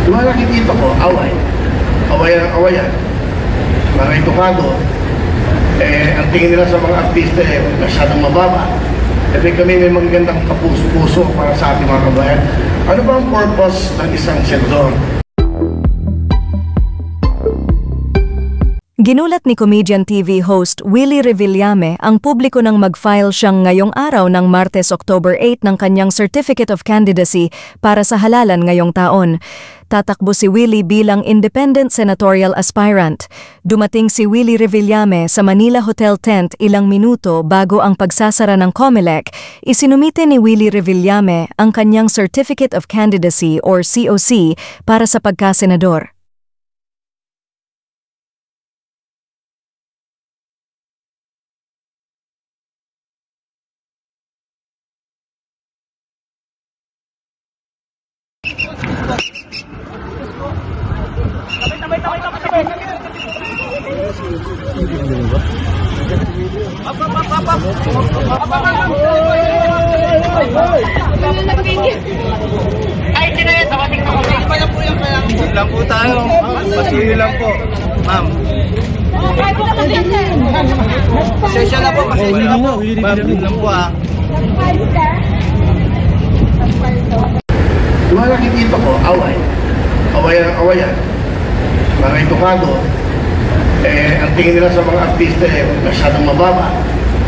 Yung mga nakikita ko, awayan, mga edukado, ang tingin nila sa mga artista masyadong mababa. Kami may magagandang kapuso-puso para sa ating mga kabayan. Ano ba ang purpose ng isang senador? Ginulat ni Comedian TV host Willie Revillame ang publiko nang mag-file siyang ngayong araw ng Martes, October 8 ng kanyang Certificate of Candidacy para sa halalan ngayong taon. Tatakbo si Willie bilang independent senatorial aspirant. Dumating si Willie Revillame sa Manila Hotel tent ilang minuto bago ang pagsasara ng COMELEC. Isinumite ni Willie Revillame ang kanyang Certificate of Candidacy or COC para sa pagkasenador. Ay, tinayos ako. Hindi pa na po yung kailangan. Lang po tayo. Pasuyo lang po, ma'am. Pasensya na po, pasensya na po. Ma'am, lang po ah. Yung mga nakikita ko, awayan, mga edukado, ang tingin nila sa mga artista masyadong mababa.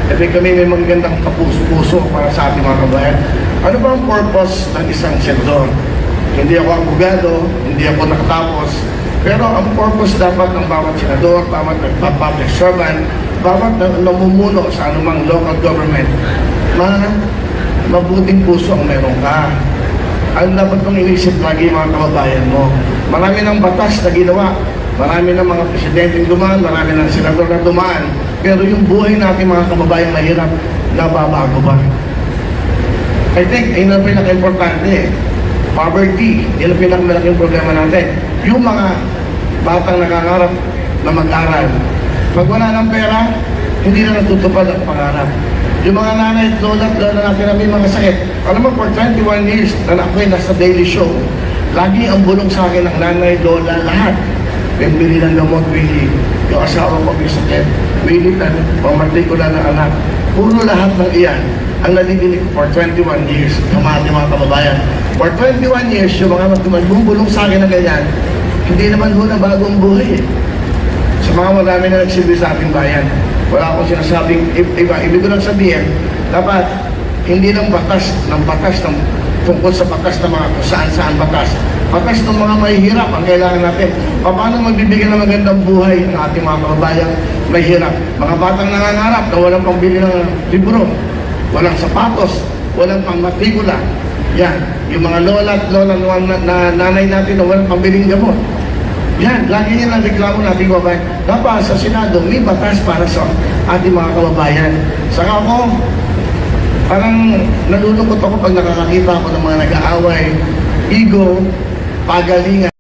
Kami may magagandang kapuso-puso para sa ating mga kabayan. Ano ba ang purpose ng isang senador? Hindi ako abogado, hindi ako nakatapos, pero ang purpose dapat ng bawat senador, bawat public servant, bawat namumuno sa anumang local government, mabuting puso ang meron ka. Ano dapat mong inisip lagi mga kababayan mo? Marami ng batas na ginawa, marami ng mga presidente dumaan, marami ng senador na dumaan, pero yung buhay natin mga kababayan mahirap, nababago ba? I think, yun ang pinaka-importante. Poverty, yun ang pinaka-malaking problema natin. Yung mga batang nangangarap na mag-aral, pag wala ng pera, hindi na natutupad ang pangarap. Yung mga nanay at lola natin na may mga sakit. Alam mo, for 21 years na ako'y nasa daily show, lagi ang bulong sa akin ng nanay, lola, lahat. Yung bili ng gamot, bili. Yung asawa ko may sakit, bili na pamatrikula ng anak. Puro lahat ng iyan ang nadidinig for 21 years ng mga kababayan. For 21 years, yung mga magbubulong sa akin na ganyan, hindi naman ho na bagong buhay. Sa mga marami na nagsilbi sa ating bayan, wala akong sinasabing iba. Ibig ko lang sabihin, dapat hindi ng batas tungkol sa batas ng mga kung saan batas. Batas ng mga mahihirap ang kailangan natin. Paano magbibigyan ng magandang buhay ng ating mga kababayang mahihirap? Mga batang nangangarap na walang pambili ng libro, walang sapatos, walang pangmatrikula. Yan, yung mga lola at na nanay natin na walang pambiling gamot. Yan, lagi niya lang reklamo natin kababayan. Dapat sa Senado, may batas para sa ating mga kababayan. Saka ako, parang nalulungkot ako pag nakakakita ako ng mga nag-aaway, ego, pagalingan.